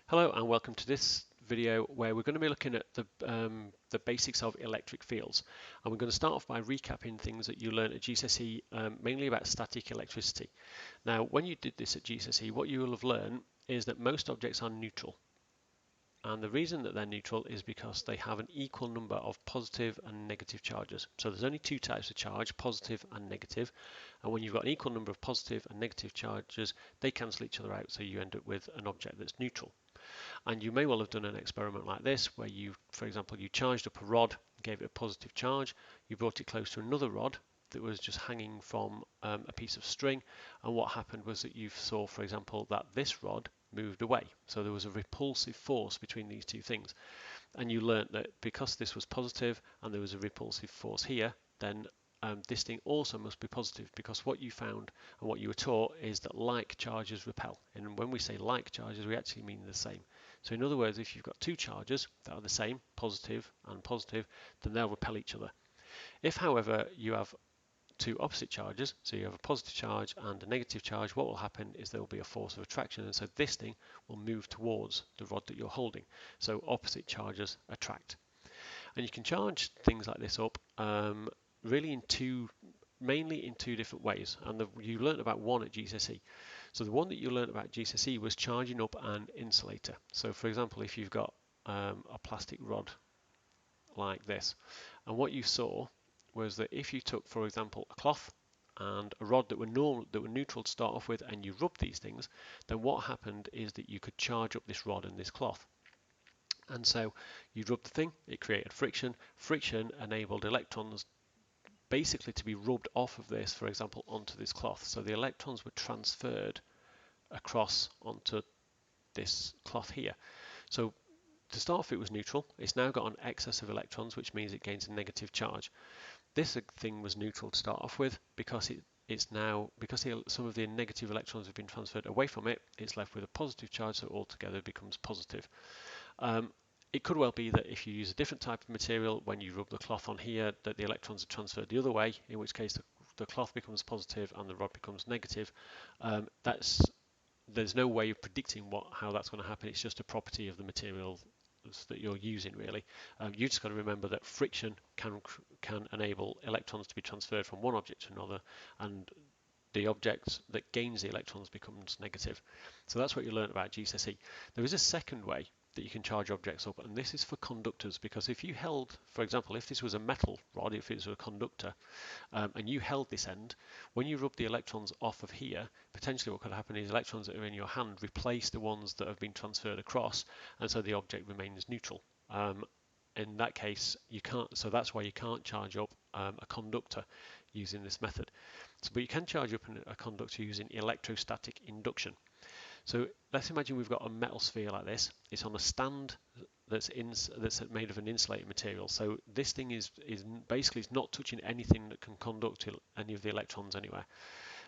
Hello and welcome to this video where we're going to be looking at the basics of electric fields, and we're going to start off by recapping things that you learned at GCSE, mainly about static electricity. Now when you did this at GCSE, what you will have learned is that most objects are neutral, and the reason that they're neutral is because they have an equal number of positive and negative charges. So there's only two types of charge, positive and negative, and when you've got an equal number of positive and negative charges, they cancel each other out, so you end up with an object that's neutral. And you may well have done an experiment like this where you, for example, you charged up a rod, gave it a positive charge, you brought it close to another rod that was just hanging from a piece of string, and what happened was that you saw, for example, that this rod moved away. So there was a repulsive force between these two things, and you learnt that because this was positive and there was a repulsive force here, then this thing also must be positive, because what you found and what you were taught is that like charges repel. And when we say like charges, we actually mean the same. So in other words, if you've got two charges that are the same, positive and positive, then they'll repel each other. If, however, you have two opposite charges, so you have a positive charge and a negative charge, what will happen is there will be a force of attraction, and so this thing will move towards the rod that you're holding. So opposite charges attract. And you can charge things like this up really mainly in two different ways, and you learned about one at GCSE. So the one that you learned about GCSE was charging up an insulator. So for example, if you've got a plastic rod like this, and what you saw was that if you took, for example, a cloth and a rod that were neutral to start off with, and you rubbed these things, then what happened is that you could charge up this rod and this cloth. And so you rub the thing, it created friction. Friction enabled electrons basically to be rubbed off of this, for example, onto this cloth. So the electrons were transferred across onto this cloth here. So to start off, it was neutral. It's now got an excess of electrons, which means it gains a negative charge. This thing was neutral to start off with because some of the negative electrons have been transferred away from it. It's left with a positive charge, so altogether it becomes positive. It could well be that if you use a different type of material, when you rub the cloth on here, that the electrons are transferred the other way, in which case the cloth becomes positive and the rod becomes negative. There's no way of predicting how that's going to happen. It's just a property of the material that you're using, really. You just got to remember that friction can enable electrons to be transferred from one object to another, and the object that gains the electrons becomes negative. So that's what you learn about GCSE. There is a second way that you can charge objects up, and this is for conductors, because if you held, for example, if this was a metal rod, if it was a conductor, and you held this end, when you rub the electrons off of here, potentially what could happen is electrons that are in your hand replace the ones that have been transferred across, and so the object remains neutral. In that case, you can't, so that's why you can't charge up a conductor using this method. But you can charge up a conductor using electrostatic induction. So let's imagine we've got a metal sphere like this. It's on a stand that's made of an insulating material. So this thing is basically not touching anything that can conduct any of the electrons anywhere.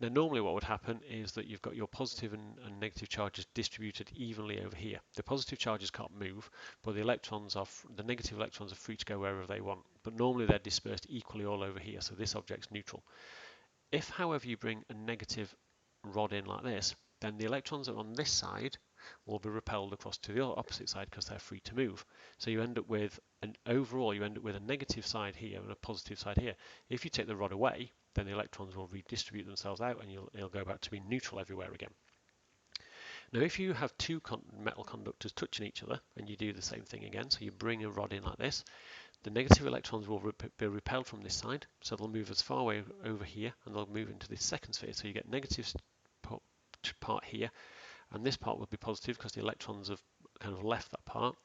Now normally what would happen is that you've got your positive and negative charges distributed evenly over here. The positive charges can't move, but the negative electrons are free to go wherever they want. But normally they're dispersed equally all over here, so this object's neutral. If, however, you bring a negative rod in like this, then the electrons that are on this side will be repelled across to the opposite side because they're free to move. So you end up with overall you end up with a negative side here and a positive side here. If you take the rod away, then the electrons will redistribute themselves out, and it'll go back to being neutral everywhere again. Now if you have two metal conductors touching each other, and you do the same thing again, so you bring a rod in like this, the negative electrons will be repelled from this side, so they'll move as far away over here, and they'll move into this second sphere. So you get negative part here, and this part will be positive because the electrons have kind of left that part.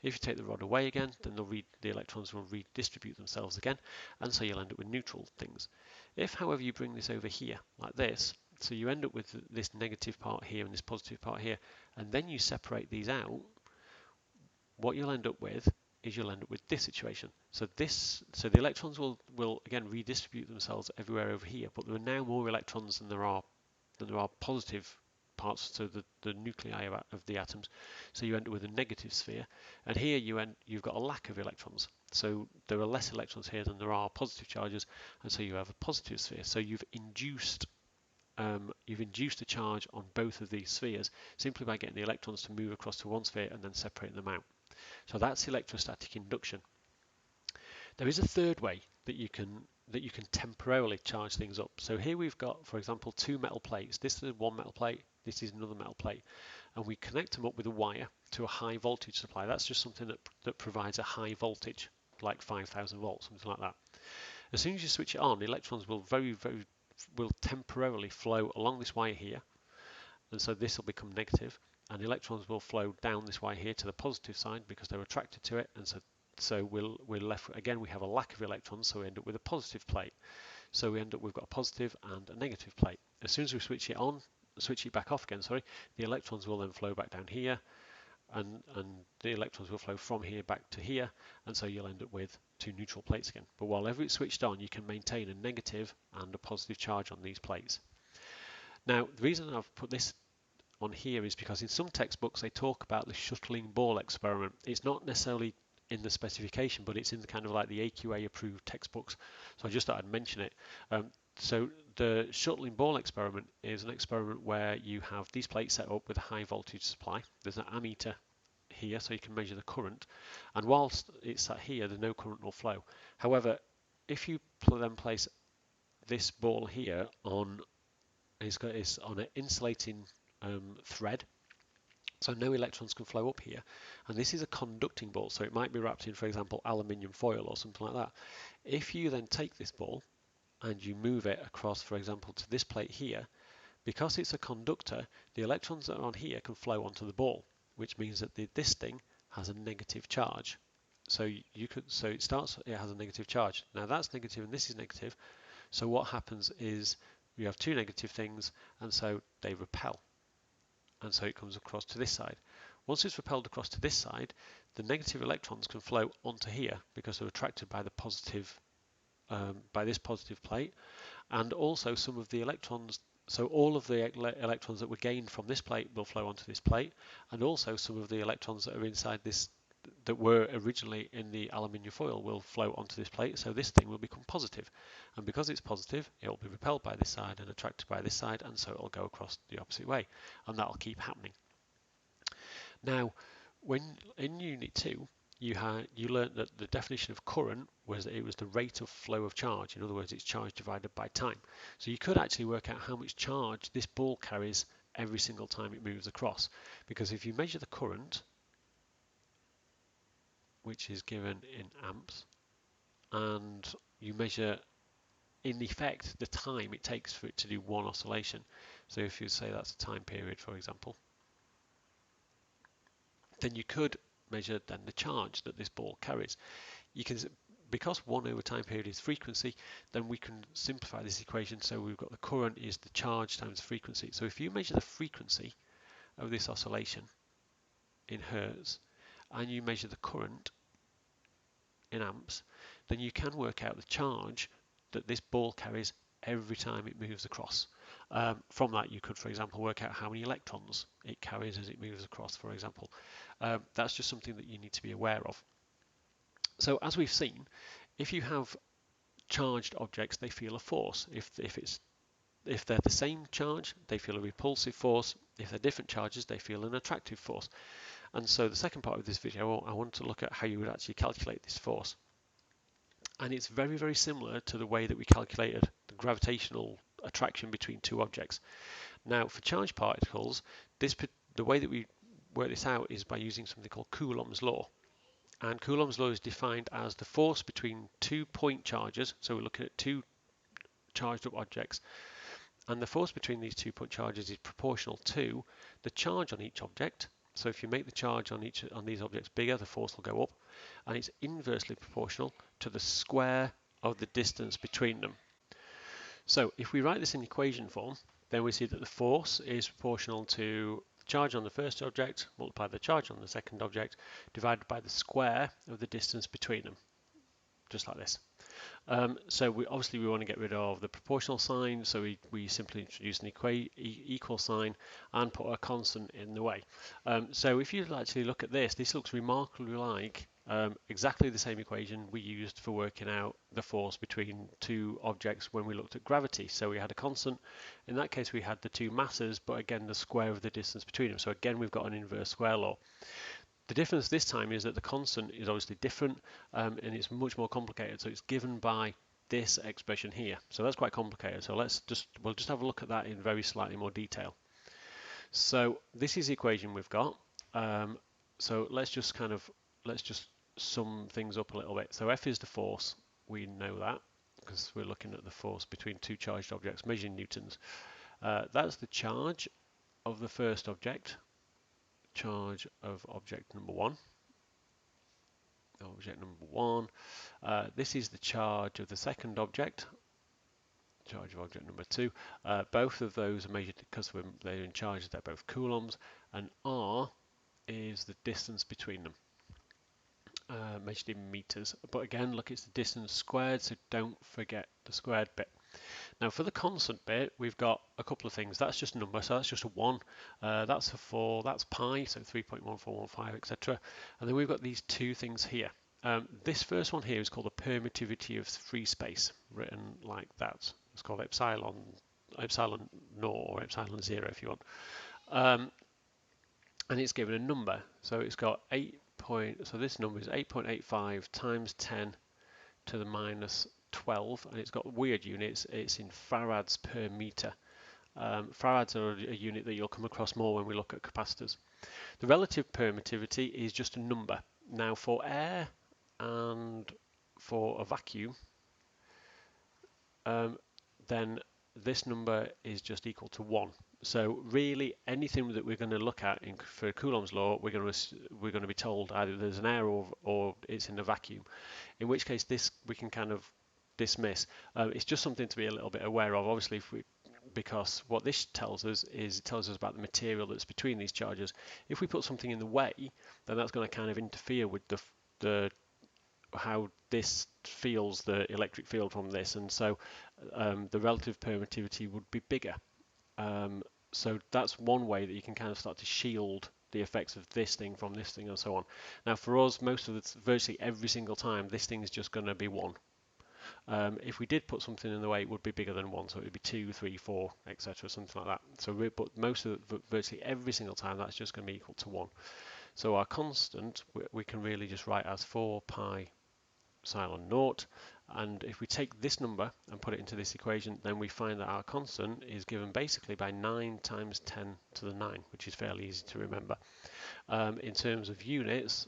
If you take the rod away again, then the electrons will redistribute themselves again, and so you'll end up with neutral things. If, however, you bring this over here like this, so you end up with this negative part here and this positive part here, and then you separate these out, what you'll end up with is you'll end up with this situation. So the electrons will again redistribute themselves everywhere over here, but there are now more electrons than there are positive parts to the nuclei of the atoms. So you end up with a negative sphere, and here you've got a lack of electrons. So there are less electrons here than there are positive charges, and so you have a positive sphere. So you've induced you've induced a charge on both of these spheres simply by getting the electrons to move across to one sphere and then separating them out. So that's electrostatic induction. There is a third way that you can temporarily charge things up. So here we've got, for example, two metal plates. This is one metal plate, this is another metal plate, and we connect them up with a wire to a high voltage supply. That's just something that provides a high voltage, like 5,000 volts, something like that. As soon as you switch it on, the electrons will will temporarily flow along this wire here, and so this will become negative, and the electrons will flow down this wire here to the positive side because they're attracted to it, and so we're left again. We have a lack of electrons, so we end up with a positive plate. So we've got a positive and a negative plate. As soon as we switch it back off again, sorry, the electrons will then flow back down here, and the electrons will flow from here back to here, and so you'll end up with two neutral plates again. But while it's switched on, you can maintain a negative and a positive charge on these plates. Now, the reason I've put this on here is because in some textbooks they talk about the shuttling ball experiment. It's not necessarily in the specification, but it's in the kind of like the AQA approved textbooks. So I just thought I'd mention it. So the shuttling ball experiment is an experiment where you have these plates set up with a high voltage supply. There's an ammeter here so you can measure the current, and whilst it's sat here, there's no current will flow. However, if you then place this ball here on, it's on an insulating thread, so no electrons can flow up here, and this is a conducting ball, so it might be wrapped in, for example, aluminium foil or something like that. If you then take this ball and you move it across, for example, to this plate here, because it's a conductor, the electrons that are on here can flow onto the ball, which means that this thing has a negative charge. So it has a negative charge. Now that's negative and this is negative. So what happens is you have two negative things, and so they repel. And so it comes across to this side. Once it's repelled across to this side, the negative electrons can flow onto here because they're attracted by the positive, by this positive plate, and also some of the electrons. So all of the electrons that were gained from this plate will flow onto this plate, and also some of the electrons that are inside this, that were originally in the aluminium foil, will flow onto this plate. So this thing will become positive, and because it's positive, it will be repelled by this side and attracted by this side, and so it will go across the opposite way, and that will keep happening. Now, when in Unit 2, you learnt that the definition of current was that it was the rate of flow of charge. In other words, it's charge divided by time. So you could actually work out how much charge this ball carries every single time it moves across. Because if you measure the current, which is given in amps, and you measure in effect the time it takes for it to do one oscillation. So if you say that's a time period, for example, then you could measure then the charge that this ball carries. You can, because 1 over time period is frequency, then we can simplify this equation. So we've got the current is the charge times frequency. So if you measure the frequency of this oscillation in hertz, and you measure the current in amps, then you can work out the charge that this ball carries every time it moves across. From that, you could, for example, work out how many electrons it carries as it moves across, for example. That's just something that you need to be aware of. So as we've seen, if you have charged objects, they feel a force. If they're the same charge, they feel a repulsive force. If they're different charges, they feel an attractive force. And so the second part of this video, I want to look at how you would actually calculate this force. And it's very, very similar to the way that we calculated the gravitational attraction between two objects. Now, for charged particles, the way that we work this out is by using something called Coulomb's law. And Coulomb's law is defined as the force between 2 point charges. So we're looking at two charged up objects. And the force between these 2 point charges is proportional to the charge on each object. So if you make the charge on these objects bigger, the force will go up. And it's inversely proportional to the square of the distance between them. So if we write this in equation form, then we see that the force is proportional to charge on the first object multiplied by the charge on the second object divided by the square of the distance between them. just like this. So we obviously want to get rid of the proportional sign, so we simply introduce an equal sign and put a constant in the way. So if you actually look at this, this looks remarkably like exactly the same equation we used for working out the force between two objects when we looked at gravity. So we had a constant. In that case, we had the two masses, but again, the square of the distance between them. So again, we've got an inverse square law. The difference this time is that the constant is obviously different, and it's much more complicated. So it's given by this expression here. So that's quite complicated. So we'll just have a look at that in very slightly more detail. So this is the equation we've got. So let's just sum things up a little bit. So F is the force. We know that because we're looking at the force between two charged objects measuring newtons. That's the charge of the first object. Charge of object number one. Object number one. This is the charge of the second object. Charge of object number two. Both of those are measured because they're in charge. They're both coulombs, and R is the distance between them, measured in meters. But again, look, it's the distance squared, so don't forget the squared bit. Now for the constant bit, we've got a couple of things. That's just a number, so that's just a 1. That's a 4, that's pi, so 3.1415, etc. And then we've got these two things here. This first one here is called the permittivity of free space, written like that. It's called epsilon naught or epsilon 0 if you want. And it's given a number. So it's got so this number is 8.85 times 10 to the minus 12, and it's got weird units. It's in farads per meter. Farads are a unit that you'll come across more when we look at capacitors. The relative permittivity is just a number. Now for air and for a vacuum, then this number is just equal to 1. So really anything that we're going to look at for Coulomb's law, we're going to be told either there's an air or it's in a vacuum. In which case this we can kind of dismiss. It's just something to be a little bit aware of, obviously, because what this tells us is it tells us about the material that's between these charges. If we put something in the way, then that's going to kind of interfere with the how this feels the electric field from this, and so the relative permittivity would be bigger. So that's one way that you can kind of start to shield the effects of this thing from this thing and so on. Now for us, virtually every single time, this thing is just going to be 1. If we did put something in the way, it would be bigger than 1, so it would be 2, 3, 4, etc., something like that. So but virtually every single time, that's just going to be equal to 1. So our constant, we can really just write as 4 pi epsilon naught, and if we take this number and put it into this equation, then we find that our constant is given basically by 9 times 10 to the 9, which is fairly easy to remember. In terms of units,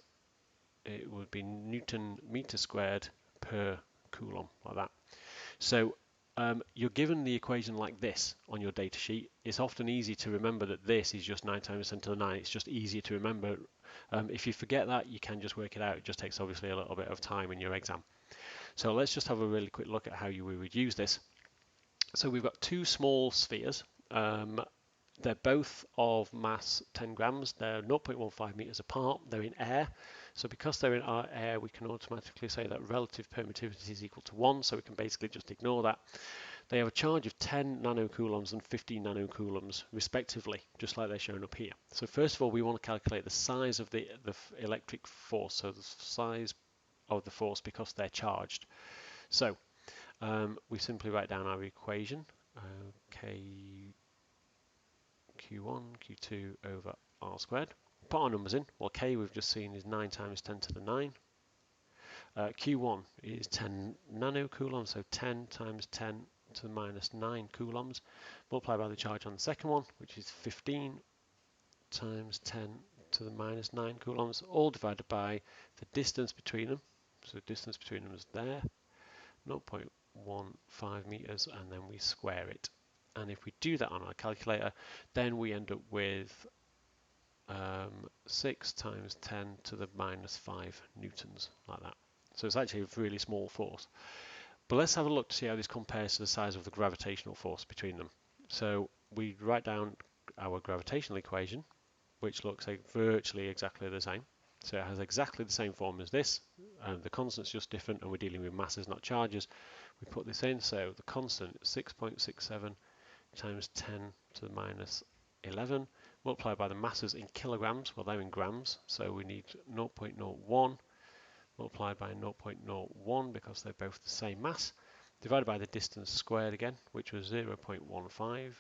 it would be Newton meter squared per Coulomb, like that. So you're given the equation like this on your data sheet. It's often easy to remember that this is just 9 times 10 to the 9. It's just easier to remember. If you forget that, you can just work it out. It just takes obviously a little bit of time in your exam. So let's just have a really quick look at how we would use this. So we've got two small spheres. They're both of mass 10 grams. They're 0.15 meters apart. They're in air. So because they're in our air, we can automatically say that relative permittivity is equal to 1. So we can basically just ignore that. They have a charge of 10 nanocoulombs and 15 nanocoulombs respectively, just like they're shown up here. So first of all, we want to calculate the size of the electric force, so the size of the force because they're charged. So we simply write down our equation, Q1, Q2 over R squared. Put our numbers in. Well, K we've just seen is 9 times 10 to the 9. Q1 is 10 nanocoulombs, so 10 times 10 to the minus 9 coulombs, multiplied by the charge on the second one, which is 15 times 10 to the minus 9 coulombs, all divided by the distance between them. So the distance between them is there, 0.15 meters, and then we square it. And if we do that on our calculator, then we end up with 6 times 10 to the minus 5 newtons, like that. So it's actually a really small force. But let's have a look to see how this compares to the size of the gravitational force between them. So we write down our gravitational equation, which looks like virtually exactly the same. So it has exactly the same form as this, and the constant's just different, and we're dealing with masses, not charges. We put this in, so the constant is 6.67 times 10 to the minus 11, multiplied by the masses in kilograms, well they're in grams, so we need 0.01 multiplied by 0.01 because they're both the same mass, divided by the distance squared again, which was 0.15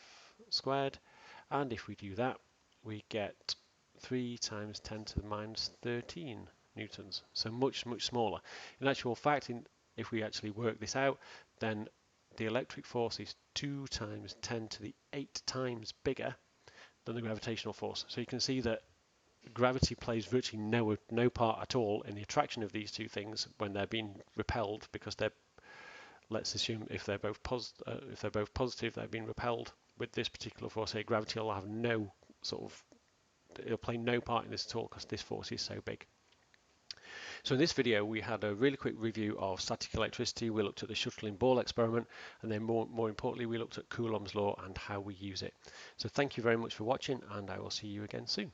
squared, and if we do that, we get 3 times 10 to the minus 13 newtons, so much smaller. In actual fact, if we actually work this out, then the electric force is 2 times 10 to the 8 times bigger than the gravitational force. So you can see that gravity plays virtually no part at all in the attraction of these two things when they're being repelled, because they're, let's assume if they're both positive, they're being repelled with this particular force here. Gravity will have no sort of, it'll play no part in this at all because this force is so big. So in this video we had a really quick review of static electricity. We looked at the shuttling ball experiment, and then more importantly we looked at Coulomb's law and how we use it. So thank you very much for watching, and I will see you again soon.